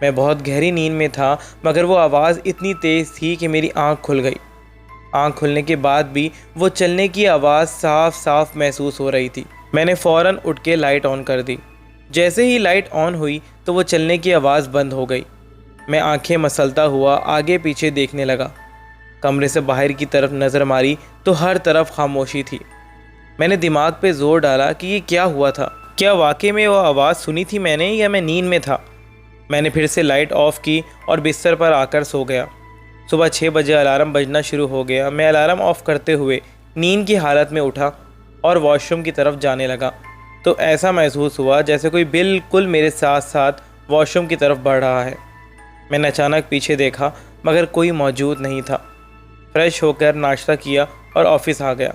میں بہت گہری نیند میں تھا، مگر وہ آواز اتنی تیز تھی کہ میری آنکھ کھل گئی۔ آنکھ کھلنے کے بعد بھی وہ چلنے کی آواز صاف صاف محسوس ہو رہی تھی۔ میں نے فوراً اٹھ کے لائٹ آن کر دی۔ جیسے ہی لائٹ آن ہوئی تو وہ چلنے کی آواز بند ہو گئی۔ میں آنکھیں مسلتا ہوا آگے پیچھے دیکھنے لگا۔ کمرے سے باہر کی طرف نظر ماری تو ہر طرف خاموشی تھی۔ میں نے دماغ پہ زور ڈالا کہ یہ کیا ہوا تھا، کیا واقعی میں وہ آواز سنی تھی میں نے یا میں نیند میں تھا۔ میں نے پھر سے لائٹ آف کی اور بستر پر آ کر سو گیا۔ صبح 6 بجے الارم بجنا شروع ہو گیا۔ میں الارم آف کرتے ہوئے نیند کی حالت میں اٹھا اور واش روم کی طرف جانے لگا تو ایسا محسوس ہوا جیسے کوئی بالکل میرے ساتھ ساتھ واش روم کی طرف بڑھ رہا ہے۔ میں نے اچانک پیچھے دیکھا مگر کوئی موجود نہیں تھا۔ فریش ہو کر ناشتہ کیا اور آفس آ گیا۔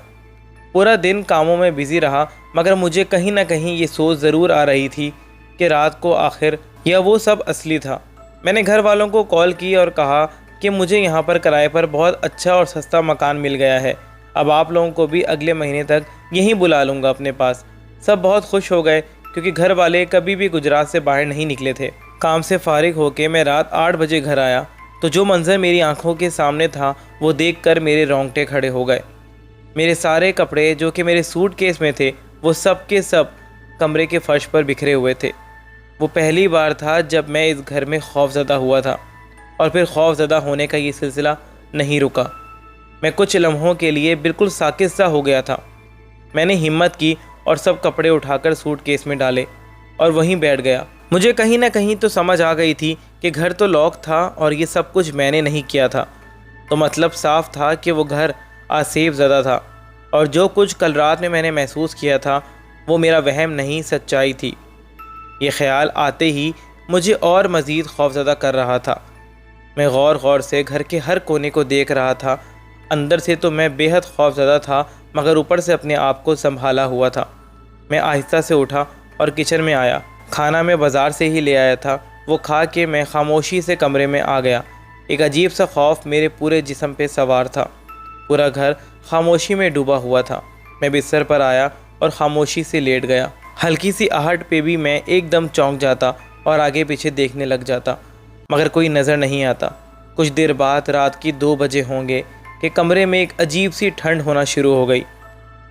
پورا دن کاموں میں بزی رہا مگر مجھے کہیں نہ کہیں یہ سوچ ضرور آ رہی تھی کہ رات کو آخر یا وہ سب اصلی تھا۔ میں نے گھر والوں کو کال کی اور کہا کہ مجھے یہاں پر کرائے پر بہت اچھا اور سستا مکان مل گیا ہے، اب آپ لوگوں کو بھی اگلے مہینے تک یہیں بلا لوں گا اپنے پاس۔ سب بہت خوش ہو گئے کیونکہ گھر والے کبھی بھی گجرات سے باہر نہیں نکلے تھے۔ کام سے فارغ ہو کے میں رات 8 بجے گھر آیا تو جو منظر میری آنکھوں کے سامنے تھا وہ دیکھ کر میرے رونگٹے کھڑے ہو گئے۔ میرے سارے کپڑے جو کہ میرے سوٹ کیس میں تھے وہ سب کے سب کمرے کے فرش پر بکھرے ہوئے تھے۔ وہ پہلی بار تھا جب میں اس گھر میں خوف زدہ ہوا تھا، اور پھر خوف زدہ ہونے کا یہ سلسلہ نہیں رکا۔ میں کچھ لمحوں کے لیے بالکل ساکت سا ہو گیا تھا۔ میں نے ہمت کی اور سب کپڑے اٹھا کر سوٹ کیس میں ڈالے اور وہیں بیٹھ گیا۔ مجھے کہیں نہ کہیں تو سمجھ آ گئی تھی کہ گھر تو لاک تھا اور یہ سب کچھ میں نے نہیں کیا تھا، تو مطلب صاف تھا کہ وہ گھر آسیب زدہ تھا، اور جو کچھ کل رات میں نے محسوس کیا تھا وہ میرا وہم نہیں، سچائی تھی۔ یہ خیال آتے ہی مجھے اور مزید خوفزدہ کر رہا تھا۔ میں غور سے گھر کے ہر کونے کو دیکھ رہا تھا۔ اندر سے تو میں بے حد خوفزدہ تھا مگر اوپر سے اپنے آپ کو سنبھالا ہوا تھا۔ میں آہستہ سے اٹھا اور کچن میں آیا۔ کھانا میں بازار سے ہی لے آیا تھا، وہ کھا کے میں خاموشی سے کمرے میں آ گیا۔ ایک عجیب سا خوف میرے پورے جسم پہ سوار تھا۔ پورا گھر خاموشی میں ڈوبا ہوا تھا۔ میں بستر پر آیا اور خاموشی سے لیٹ گیا۔ ہلکی سی آہٹ پہ بھی میں ایک دم چونک جاتا اور آگے پیچھے دیکھنے لگ جاتا مگر کوئی نظر نہیں آتا۔ کچھ دیر بعد رات کی 2 بجے ہوں گے کہ کمرے میں ایک عجیب سی ٹھنڈ ہونا شروع ہو گئی۔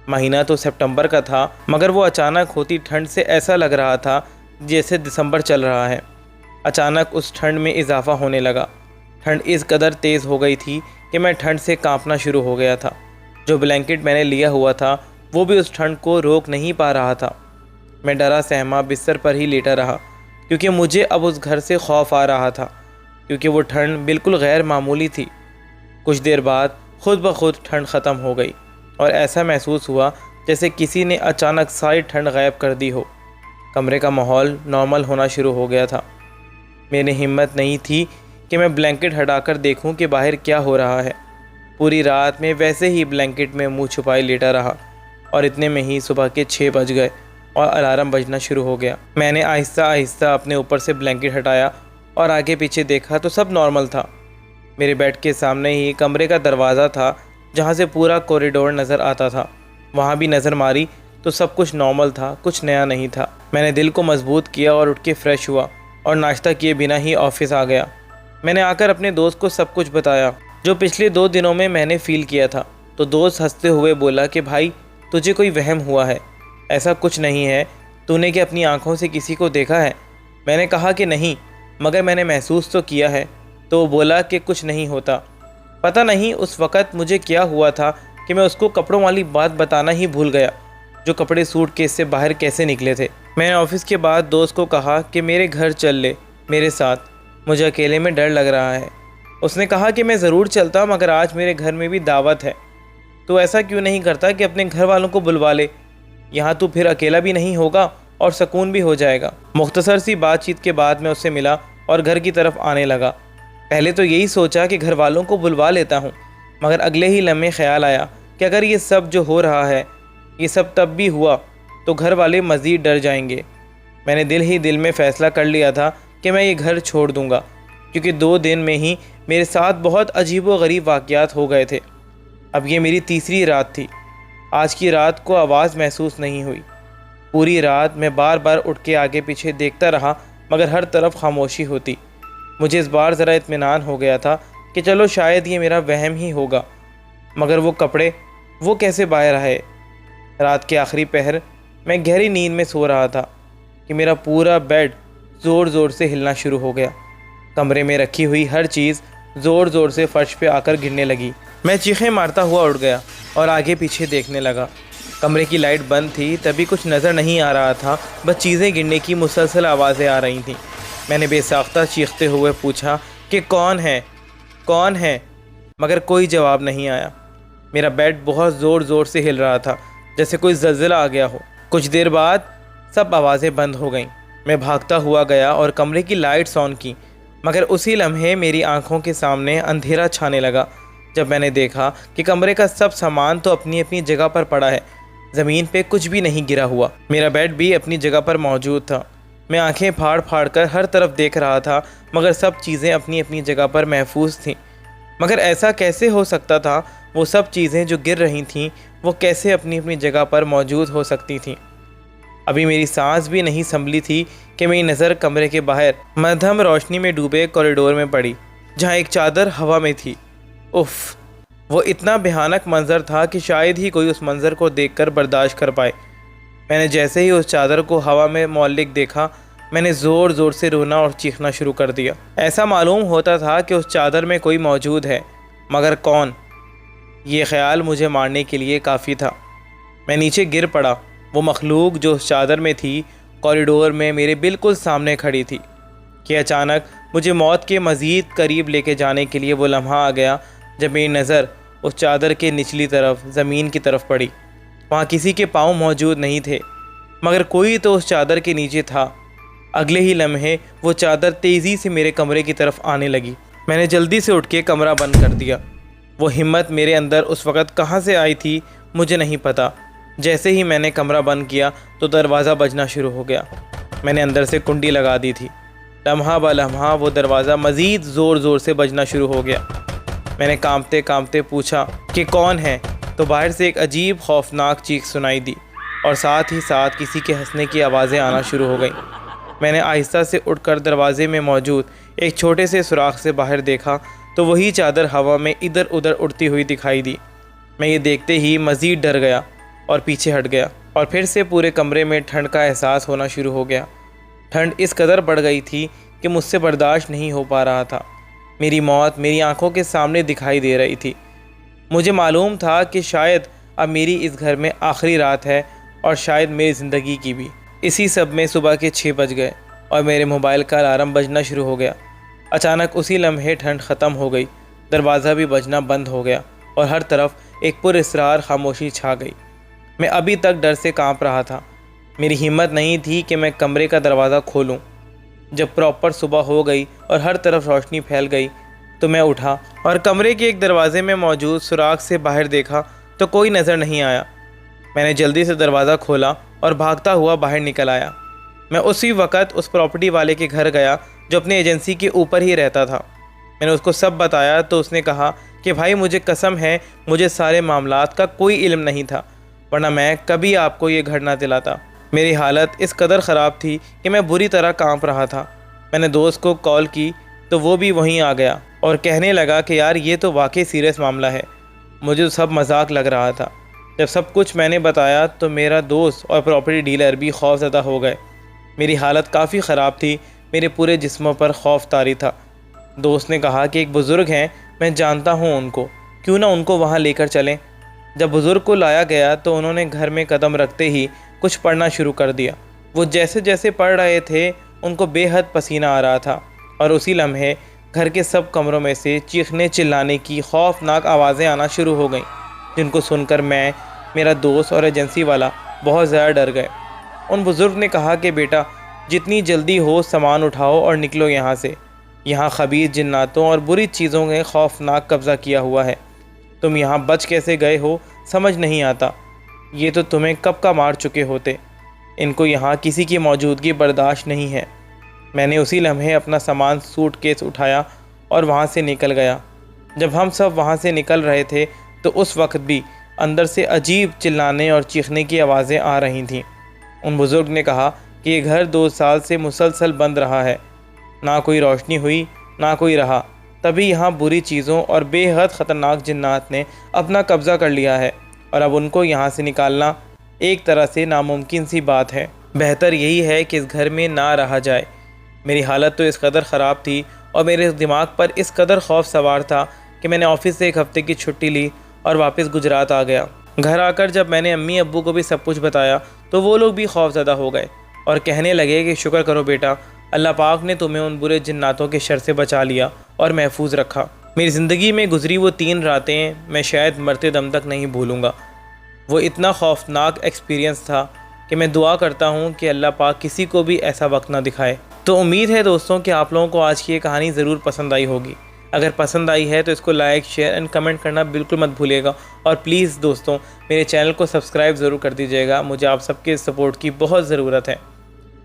مہینہ تو سپتمبر کا تھا مگر وہ اچانک ہوتی ٹھنڈ سے ایسا لگ رہا تھا جیسے دسمبر چل رہا ہے۔ اچانک اس ٹھنڈ میں اضافہ ہونے لگا۔ ٹھنڈ اس قدر تیز ہو گئی تھی کہ میں ٹھنڈ سے کانپنا شروع ہو گیا تھا۔ جو بلینکٹ میں نے لیا ہوا تھا وہ بھی اس ٹھنڈ کو روک نہیں پا رہا تھا۔ میں ڈرا سہما بستر پر ہی لیٹا رہا کیونکہ مجھے اب اس گھر سے خوف آ رہا تھا، کیونکہ وہ ٹھنڈ بالکل غیر معمولی تھی۔ کچھ دیر بعد خود بخود ٹھنڈ ختم ہو گئی اور ایسا محسوس ہوا جیسے کسی نے اچانک ساری ٹھنڈ غائب کر دی ہو۔ کمرے کا ماحول نارمل ہونا شروع ہو گیا تھا۔ میری ہمت نہیں تھی کہ میں بلینکٹ ہٹا کر دیکھوں کہ باہر کیا ہو رہا ہے۔ پوری رات میں ویسے ہی بلینکٹ میں منہ چھپائے لیٹا رہا اور اتنے میں ہی صبح کے 6 بج گئے اور الارم بجنا شروع ہو گیا۔ میں نے آہستہ آہستہ اپنے اوپر سے بلینکٹ ہٹایا اور آگے پیچھے دیکھا تو سب نارمل تھا۔ میرے بیڈ کے سامنے ہی کمرے کا دروازہ تھا جہاں سے پورا کوریڈور نظر آتا تھا، وہاں بھی نظر ماری تو سب کچھ نارمل تھا، کچھ نیا نہیں تھا۔ میں نے دل کو مضبوط کیا اور اٹھ کے فریش ہوا اور ناشتہ کیے بنا ہی آفس آ گیا۔ میں نے آ کر اپنے دوست کو سب کچھ بتایا جو پچھلے 2 دنوں میں نے فیل کیا تھا، تو دوست ہنستے ہوئے بولا کہ بھائی تجھے کوئی وہم ہوا ہے، ایسا کچھ نہیں ہے، تو نے کہ اپنی آنکھوں سے کسی کو دیکھا ہے؟ میں نے کہا کہ نہیں مگر میں نے محسوس تو کیا ہے۔ تو وہ بولا کہ کچھ نہیں ہوتا۔ پتہ نہیں اس وقت مجھے کیا ہوا تھا کہ میں اس کو کپڑوں والی بات بتانا ہی بھول گیا، جو کپڑے سوٹ کیس سے باہر کیسے نکلے تھے۔ میں نے آفس کے بعد دوست کو کہا کہ میرے گھر چل لے میرے ساتھ، مجھے اکیلے میں ڈر لگ رہا ہے۔ اس نے کہا کہ میں ضرور چلتا مگر آج میرے گھر میں بھی دعوت ہے، تو ایسا کیوں نہیں کرتا کہ اپنے گھر والوں کو بلوا لے، یہاں تو پھر اکیلا بھی نہیں ہوگا اور سکون بھی ہو جائے گا۔ مختصر سی بات چیت کے بعد میں اس سے ملا اور گھر کی طرف آنے لگا۔ پہلے تو یہی سوچا کہ گھر والوں کو بلوا لیتا ہوں مگر اگلے ہی لمحے خیال آیا کہ اگر یہ سب جو ہو رہا ہے یہ سب تب بھی ہوا تو گھر والے مزید ڈر جائیں گے۔ میں نے دل ہی دل میں فیصلہ کر لیا تھا کہ میں یہ گھر چھوڑ دوں گا، کیونکہ 2 دن میں ہی میرے ساتھ بہت عجیب و غریب واقعات ہو گئے تھے۔ اب یہ میری تیسری رات تھی۔ آج کی رات کو آواز محسوس نہیں ہوئی۔ پوری رات میں بار بار اٹھ کے آگے پیچھے دیکھتا رہا مگر ہر طرف خاموشی ہوتی۔ مجھے اس بار ذرا اطمینان ہو گیا تھا کہ چلو شاید یہ میرا وہم ہی ہوگا، مگر وہ کپڑے وہ کیسے باہر آئے؟ رات کے آخری پہر میں گہری نیند میں سو رہا تھا کہ میرا پورا بیڈ زور زور سے ہلنا شروع ہو گیا۔ کمرے میں رکھی ہوئی ہر چیز زور زور سے فرش پہ آ کر گرنے لگی۔ میں چیخیں مارتا ہوا اٹھ گیا اور آگے پیچھے دیکھنے لگا۔ کمرے کی لائٹ بند تھی، تبھی کچھ نظر نہیں آ رہا تھا، بس چیزیں گرنے کی مسلسل آوازیں آ رہی تھیں۔ میں نے بے ساختہ چیختے ہوئے پوچھا کہ کون ہے، کون ہے؟ مگر کوئی جواب نہیں آیا۔ میرا بیڈ بہت زور زور سے ہل رہا تھا، جیسے کوئی زلزلہ آ گیا ہو۔ کچھ دیر بعد سب آوازیں بند ہو گئیں۔ میں بھاگتا ہوا گیا اور کمرے کی لائٹس آن کی، مگر اسی لمحے میری آنکھوں کے سامنے اندھیرا چھانے لگا جب میں نے دیکھا کہ کمرے کا سب سامان تو اپنی اپنی جگہ پر پڑا ہے، زمین پہ کچھ بھی نہیں گرا ہوا۔ میرا بیڈ بھی اپنی جگہ پر موجود تھا۔ میں آنکھیں پھاڑ پھاڑ کر ہر طرف دیکھ رہا تھا، مگر سب چیزیں اپنی اپنی جگہ پر محفوظ تھیں۔ مگر ایسا کیسے ہو سکتا تھا؟ وہ سب چیزیں جو گر رہی تھیں وہ کیسے اپنی اپنی جگہ پر موجود ہو سکتی تھیں؟ ابھی میری سانس بھی نہیں سنبھلی تھی کہ میری نظر کمرے کے باہر مدھم روشنی میں ڈوبے کوریڈور میں پڑی، جہاں ایک چادر ہوا میں تھی۔ اف، وہ اتنا بھیانک منظر تھا کہ شاید ہی کوئی اس منظر کو دیکھ کر برداشت کر پائے۔ میں نے جیسے ہی اس چادر کو ہوا میں معلق دیکھا، میں نے زور زور سے رونا اور چیخنا شروع کر دیا۔ ایسا معلوم ہوتا تھا کہ اس چادر میں کوئی موجود ہے، مگر کون؟ یہ خیال مجھے مارنے کے لیے کافی تھا۔ میں نیچے گر پڑا۔ وہ مخلوق جو اس چادر میں تھی کوریڈور میں میرے بالکل سامنے کھڑی تھی کہ اچانک مجھے موت کے مزید قریب لے کے جانے کے لیے وہ لمحہ آ گیا جب میری نظر اس چادر کے نچلی طرف زمین کی طرف پڑی۔ وہاں کسی کے پاؤں موجود نہیں تھے، مگر کوئی تو اس چادر کے نیچے تھا۔ اگلے ہی لمحے وہ چادر تیزی سے میرے کمرے کی طرف آنے لگی۔ میں نے جلدی سے اٹھ کے کمرہ بند کر دیا۔ وہ ہمت میرے اندر اس وقت کہاں سے آئی تھی مجھے نہیں پتہ۔ جیسے ہی میں نے کمرہ بند کیا تو دروازہ بجنا شروع ہو گیا۔ میں نے اندر سے کنڈی لگا دی تھی۔ لمحہ بہ لمحہ وہ دروازہ مزید زور زور سے بجنا شروع ہو گیا۔ میں نے کانپتے کانپتے پوچھا کہ کون ہے، تو باہر سے ایک عجیب خوفناک چیخ سنائی دی اور ساتھ ہی ساتھ کسی کے ہنسنے کی آوازیں آنا شروع ہو گئیں۔ میں نے آہستہ سے اٹھ کر دروازے میں موجود ایک چھوٹے سے سوراخ سے باہر دیکھا تو وہی چادر ہوا میں ادھر ادھر اڑتی ہوئی دکھائی دی۔ میں یہ دیکھتے ہی مزید ڈر گیا اور پیچھے ہٹ گیا، اور پھر سے پورے کمرے میں ٹھنڈ کا احساس ہونا شروع ہو گیا۔ ٹھنڈ اس قدر بڑھ گئی تھی کہ مجھ سے برداشت نہیں ہو پا رہا تھا۔ میری موت میری آنکھوں کے سامنے دکھائی دے رہی تھی۔ مجھے معلوم تھا کہ شاید اب میری اس گھر میں آخری رات ہے، اور شاید میری زندگی کی بھی۔ اسی سب میں صبح کے 6 بج گئے اور میرے موبائل کا الارم بجنا شروع ہو گیا۔ اچانک اسی لمحے ٹھنڈ ختم ہو گئی، دروازہ بھی بجنا بند ہو گیا اور ہر طرف ایک پر اسرار خاموشی چھا گئی۔ میں ابھی تک ڈر سے کانپ رہا تھا۔ میری ہمت نہیں تھی کہ میں کمرے کا دروازہ کھولوں۔ جب پراپر صبح ہو گئی اور ہر طرف روشنی پھیل گئی تو میں اٹھا اور کمرے کے ایک دروازے میں موجود سوراخ سے باہر دیکھا تو کوئی نظر نہیں آیا۔ میں نے جلدی سے دروازہ کھولا اور بھاگتا ہوا باہر نکل آیا۔ میں اسی وقت اس پراپرٹی والے کے گھر گیا جو اپنی ایجنسی کے اوپر ہی رہتا تھا۔ میں نے اس کو سب بتایا تو اس نے کہا کہ بھائی مجھے قسم ہے مجھے سارے معاملات کا کوئی علم نہیں تھا، ورنہ میں کبھی آپ کو یہ گھر نہ دلاتا۔ میری حالت اس قدر خراب تھی کہ میں بری طرح کانپ رہا تھا۔ میں نے دوست کو کال کی تو وہ بھی وہیں آ گیا اور کہنے لگا کہ یار یہ تو واقعی سیریس معاملہ ہے۔ مجھے تو سب مذاق لگ رہا تھا۔ جب سب کچھ میں نے بتایا تو میرا دوست اور پراپرٹی ڈیلر بھی خوف زدہ ہو گئے۔ میری حالت کافی خراب تھی، میرے پورے جسم پر خوف طاری تھا۔ دوست نے کہا کہ ایک بزرگ ہیں، میں جانتا ہوں ان کو، کیوں نہ ان کو وہاں لے کر چلیں۔ جب بزرگ کو لایا گیا تو انہوں نے گھر میں قدم رکھتے ہی کچھ پڑھنا شروع کر دیا۔ وہ جیسے جیسے پڑھ رہے تھے ان کو بے حد پسینہ آ رہا تھا، اور اسی لمحے گھر کے سب کمروں میں سے چیخنے چلانے کی خوفناک آوازیں آنا شروع ہو گئیں، جن کو سن کر میں، میرا دوست اور ایجنسی والا بہت زیادہ ڈر گئے۔ ان بزرگ نے کہا کہ بیٹا جتنی جلدی ہو سامان اٹھاؤ اور نکلو یہاں سے، یہاں خبیث جناتوں اور بری چیزوں نے خوفناک قبضہ کیا ہوا ہے۔ تم یہاں بچ کیسے گئے ہو سمجھ نہیں آتا، یہ تو تمہیں کب کا مار چکے ہوتے۔ ان کو یہاں کسی کی موجودگی برداشت نہیں ہے۔ میں نے اسی لمحے اپنا سامان سوٹ کیس اٹھایا اور وہاں سے نکل گیا۔ جب ہم سب وہاں سے نکل رہے تھے تو اس وقت بھی اندر سے عجیب چلانے اور چیخنے کی آوازیں آ رہی تھیں۔ ان بزرگ نے کہا کہ یہ گھر 2 سال سے مسلسل بند رہا ہے، نہ کوئی روشنی ہوئی نہ کوئی رہا۔ تبھی یہاں بری چیزوں اور بے حد خطرناک جنات نے اپنا قبضہ کر لیا ہے، اور اب ان کو یہاں سے نکالنا ایک طرح سے ناممکن سی بات ہے۔ بہتر یہی ہے کہ اس گھر میں نہ رہا جائے۔ میری حالت تو اس قدر خراب تھی اور میرے دماغ پر اس قدر خوف سوار تھا کہ میں نے آفس سے 1 ہفتے کی چھٹی لی اور واپس گجرات آ گیا۔ گھر آ کر جب میں نے امی ابو کو بھی سب کچھ بتایا تو وہ لوگ بھی خوف زدہ ہو گئے اور کہنے لگے کہ شکر کرو بیٹا، اللہ پاک نے تمہیں ان برے جناتوں کے شر سے بچا لیا اور محفوظ رکھا۔ میری زندگی میں گزری وہ 3 راتیں میں شاید مرتے دم تک نہیں بھولوں گا۔ وہ اتنا خوفناک ایکسپیرینس تھا کہ میں دعا کرتا ہوں کہ اللہ پاک کسی کو بھی ایسا وقت نہ دکھائے۔ تو امید ہے دوستوں کہ آپ لوگوں کو آج کی یہ کہانی ضرور پسند آئی ہوگی۔ اگر پسند آئی ہے تو اس کو لائک، شیئر اینڈ کمنٹ کرنا بالکل مت بھولیے گا، اور پلیز دوستوں میرے چینل کو سبسکرائب ضرور کر دیجیے گا۔ مجھے آپ سب کے سپورٹ کی بہت ضرورت ہے۔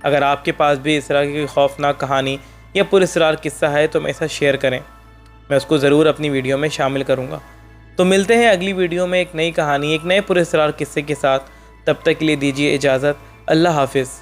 اگر آپ کے پاس بھی اس طرح کی کوئی خوفناک کہانی یا پراسرار قصہ ہے تو میرے ساتھ شیئر کریں، میں اس کو ضرور اپنی ویڈیو میں شامل کروں گا۔ تو ملتے ہیں اگلی ویڈیو میں ایک نئی کہانی، ایک نئے پراسرار قصے کے ساتھ۔ تب تک کے لیے دیجیے اجازت۔ اللہ حافظ۔